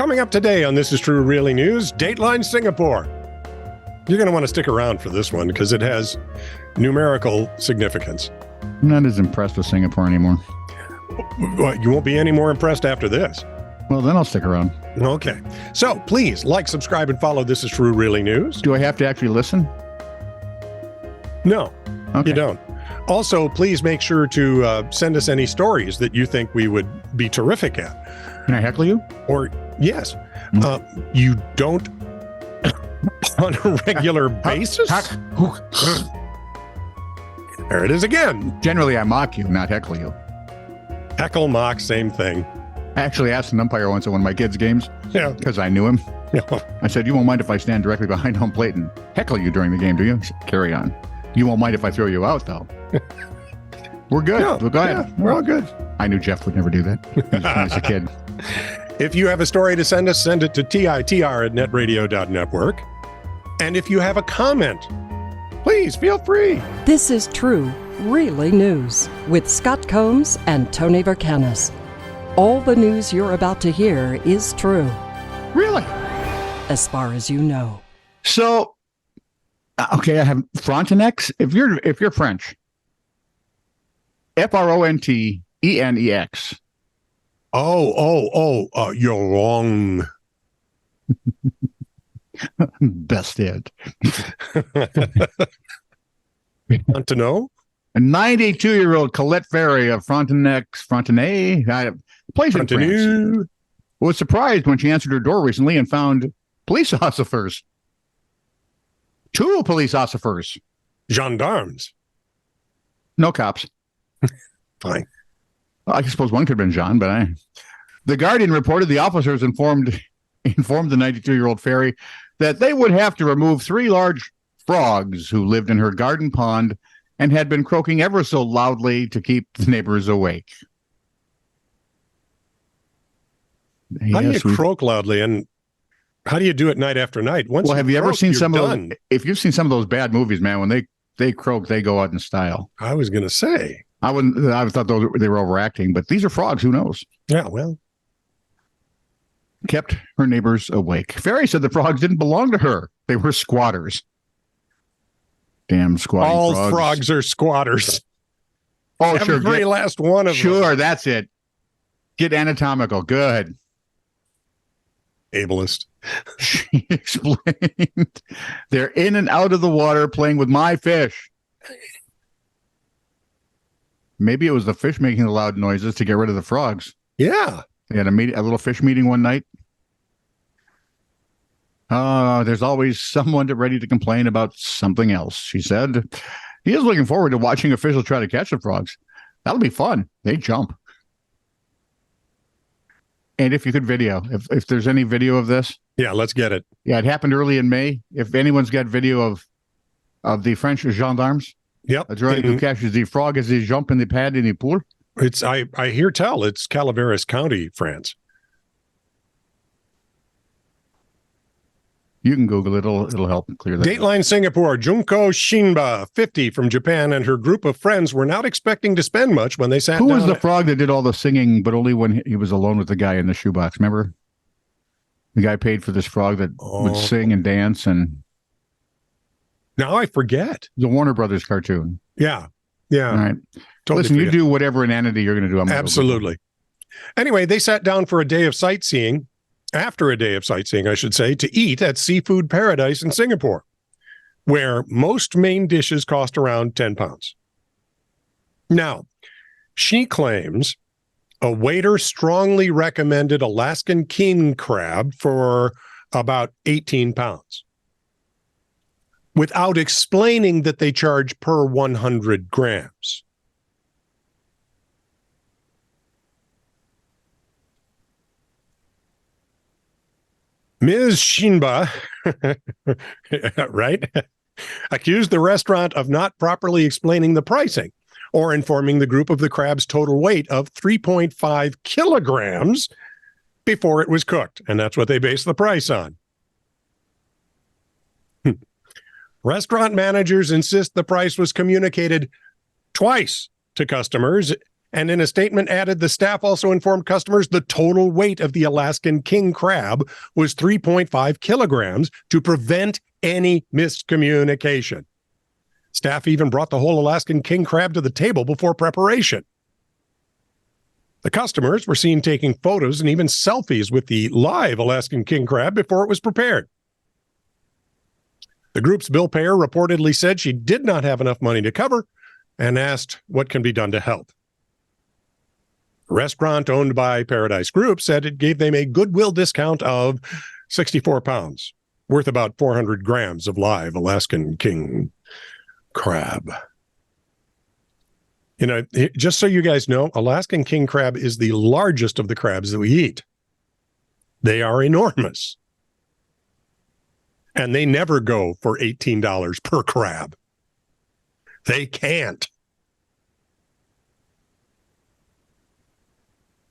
Coming up today on This Is True Really News, Dateline Singapore. You're going to want to stick around for this one because it has numerical significance. I'm not as impressed with Singapore anymore. Well, you won't be any more impressed after this. Well, then I'll stick around. Okay. So please like, subscribe, and follow This Is True Really News. Do I have to actually listen? No, Okay. you don't. Also, please make sure to send us any stories that you think we would be terrific at. Can I heckle you? Or, yes, you don't on a regular basis? There it is again. Generally, I mock you, not heckle you. Heckle, mock, same thing. I actually asked an umpire once at one of my kids' games Yeah. because I knew him. I said, "You won't mind if I stand directly behind home plate and heckle you during the game, do you?" He said, "Carry on. You won't mind if I throw you out, though." We're good. Yeah, Go ahead. yeah, we're all good. I knew Jeff would never do that when I was a kid. If you have a story to send us, send it to titr@netradio.network. And if you have a comment, please feel free. This is True, Really News with Scott Combs and Tony Vercanis. All the news you're about to hear is true, Really? as far as you know. So, okay, I have Frontenex. If you're French, Frontenex. You're wrong. Best hit. Want to know? A 92-year-old Colette Ferry of Frontenac, place in France, was surprised when she answered her door recently and found police officers. 2 police officers. Gendarmes. No cops. Fine. Well, I suppose one could have been John, but The Guardian reported the officers informed the 92-year-old Ferry that they would have to remove 3 large frogs who lived in her garden pond and had been croaking ever so loudly to keep the neighbors awake. How do you croak loudly, and how do you do it night after night? Well, have you ever seen some of those? If you've seen some of those bad movies, man, when they croak, they go out in style. I was going to say. I thought they were overacting, but these are frogs. Who knows? Yeah, well. Kept her neighbors awake. Ferry said the frogs didn't belong to her. They were squatters. Damn squatting all frogs. Frogs are squatters. Oh, sure. Every last one of them. Sure, that's it. Get anatomical. Good. Ableist. She explained, they're in and out of the water playing with my fish. Maybe it was the fish making the loud noises to get rid of the frogs. Yeah. They had a little fish meeting one night. There's always someone ready to complain about something else, she said. He is looking forward to watching officials try to catch the frogs. That'll be fun. They jump. And if you could video, if there's any video of this. Yeah, let's get it. Yeah, it happened early in May. If anyone's got video of the French gendarmes. Yep. That's right. Who catches the frog as they jump in the pad in the pool? It's I hear tell it's Calaveras County, France. You can Google it. It'll help clear that. Dateline Singapore, Junko Shinba, 50, from Japan, and her group of friends were not expecting to spend much when they sat down. Who was the frog that did all the singing, but only when he was alone with the guy in the shoebox? Remember? The guy paid for this frog that would sing and dance, and now I forget. The Warner Brothers cartoon. Yeah. Yeah. All right. Totally Listen, forget. you do whatever inanity you're going to do. Absolutely. Anyway, they sat down for a day of sightseeing, after a day of sightseeing, I should say, to eat at Seafood Paradise in Singapore, where most main dishes cost around £10. Now, she claims a waiter strongly recommended Alaskan king crab for about £18, without explaining that they charge per 100 grams. Ms. Shinba, right, accused the restaurant of not properly explaining the pricing or informing the group of the crab's total weight of 3.5 kilograms before it was cooked. And that's what they based the price on. Restaurant managers insist the price was communicated twice to customers And in a statement added, the staff also informed customers the total weight of the Alaskan king crab was 3.5 kilograms to prevent any miscommunication. Staff even brought the whole Alaskan king crab to the table before preparation. The customers were seen taking photos and even selfies with the live Alaskan king crab before it was prepared. The group's bill payer reportedly said she did not have enough money to cover and asked what can be done to help. The restaurant owned by Paradise Group said it gave them a goodwill discount of 64 pounds, worth about 400 grams of live Alaskan king crab. You know, just so you guys know, Alaskan king crab is the largest of the crabs that we eat. They are enormous. And they never go for $18 per crab. They can't.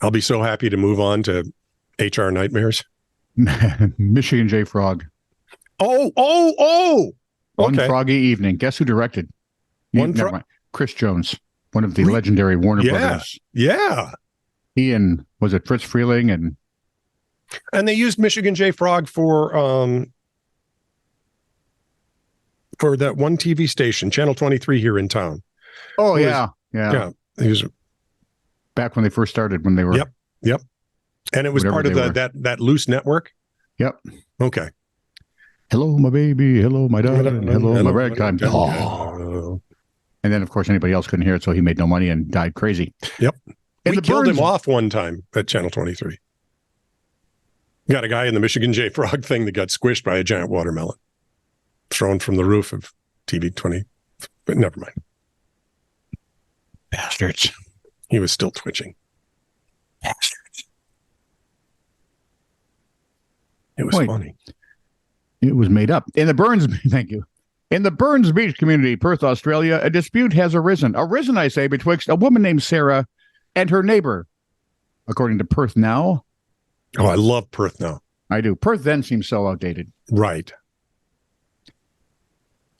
I'll be so happy to move on to HR nightmares. Michigan J. Frog. Oh! One Okay. Froggy Evening. Guess who directed? Never mind. Chris Jones, one of the legendary Warner Brothers. Yeah. He and, was it Fritz Freeling? And they used Michigan J. Frog for that one TV station, Channel 23 here in town. Oh, yeah. He was back when they first started, when they were. Yep. And it was part of that loose network. Yep. Okay. Hello, my baby. Hello, my darling. Hello, my ragtime. Oh. And then, of course, anybody else couldn't hear it, so he made no money and died crazy. Yep. And we killed him off one time at Channel 23. Got a guy in the Michigan J. Frog thing that got squished by a giant watermelon, thrown from the roof of TV 20. But never mind. Bastards. He was still twitching. Bastards. It was funny. It was made up. Thank you. In the Burns Beach community, Perth, Australia, a dispute has arisen. I say, betwixt a woman named Sarah and her neighbor. According to Perth Now. Oh, I love Perth Now. I do. Perth Then seems so outdated. Right.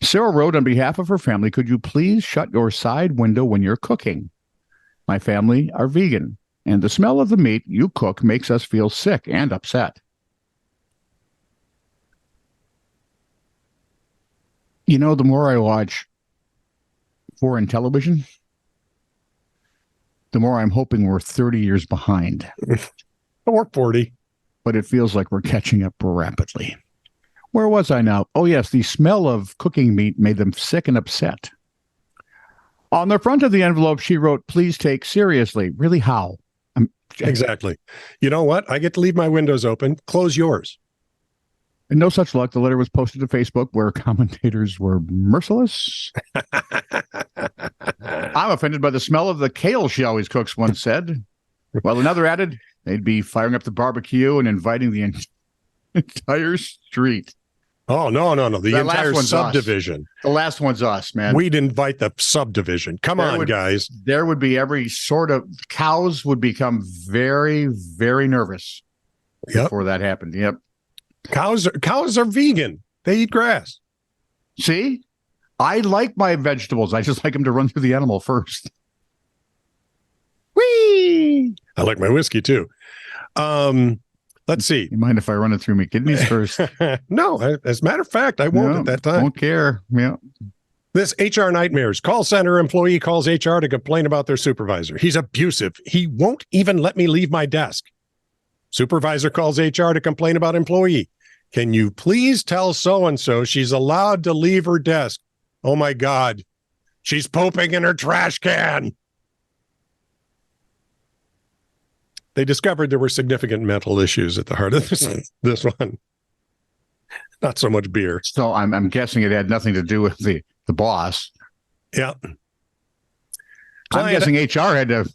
Sarah wrote on behalf of her family, could you please shut your side window when you're cooking? My family are vegan, and the smell of the meat you cook makes us feel sick and upset. You know, the more I watch foreign television, the more I'm hoping we're 30 years behind. Or 40. But it feels like we're catching up rapidly. Where was I now? Oh, yes, the smell of cooking meat made them sick and upset. On the front of the envelope, she wrote, please take seriously. Really, how? Exactly. You know what? I get to leave my windows open. Close yours. And no such luck. The letter was posted to Facebook where commentators were merciless. I'm offended by the smell of the kale she always cooks, one said. While another added, they'd be firing up the barbecue and inviting the entire street. Oh, no. The entire subdivision. Us. The last one's us, man. We'd invite the subdivision. Come on, guys. There would be every sort of cows would become very, very nervous before that happened. Yep. Cows are vegan. They eat grass. See? I like my vegetables. I just like them to run through the animal first. Whee! I like my whiskey too. Let's see. You mind if I run it through my kidneys first? No, as a matter of fact, I won't at that time. Won't care. Yeah. This HR nightmares. Call center employee calls HR to complain about their supervisor. He's abusive. He won't even let me leave my desk. Supervisor calls HR to complain about employee. Can you please tell so-and-so she's allowed to leave her desk? Oh, my God. She's pooping in her trash can. They discovered there were significant mental issues at the heart of this one. Not so much beer. So I'm guessing it had nothing to do with the boss. Yeah. I'm guessing HR had to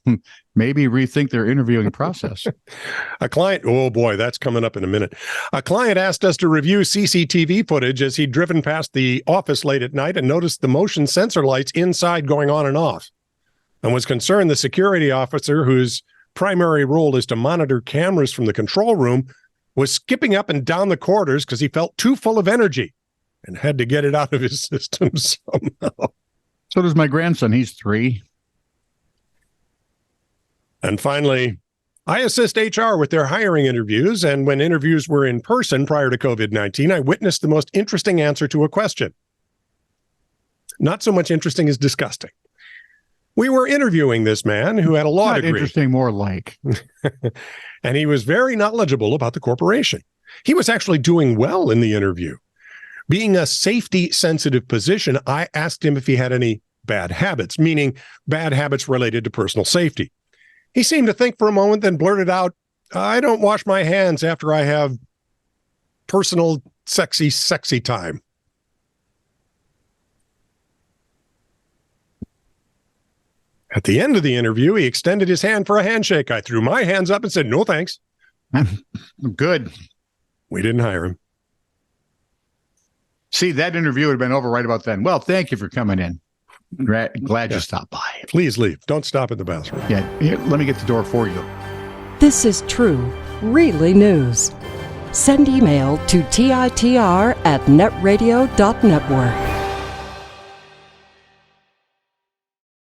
maybe rethink their interviewing process. A client, oh boy, that's coming up in a minute. A client asked us to review CCTV footage as he'd driven past the office late at night and noticed the motion sensor lights inside going on and off, and was concerned the security officer, whose primary role is to monitor cameras from the control room, was skipping up and down the corridors because he felt too full of energy and had to get it out of his system somehow. So does my grandson. He's 3. And finally, I assist HR with their hiring interviews, and when interviews were in person prior to COVID-19, I witnessed the most interesting answer to a question. Not so much interesting as disgusting. We were interviewing this man who had a law degree. Interesting, more like. And he was very knowledgeable about the corporation. He was actually doing well in the interview. Being a safety-sensitive position, I asked him if he had any bad habits, meaning bad habits related to personal safety. He seemed to think for a moment, then blurted out, I don't wash my hands after I have personal, sexy time. At the end of the interview, he extended his hand for a handshake. I threw my hands up and said, no, thanks. Good. We didn't hire him. See, that interview would have been over right about then. Well, thank you for coming in. Glad you stopped by. Please leave. Don't stop at the bathroom. Yeah, here, let me get the door for you. This is true, really news. Send email to TITR@netradio.network.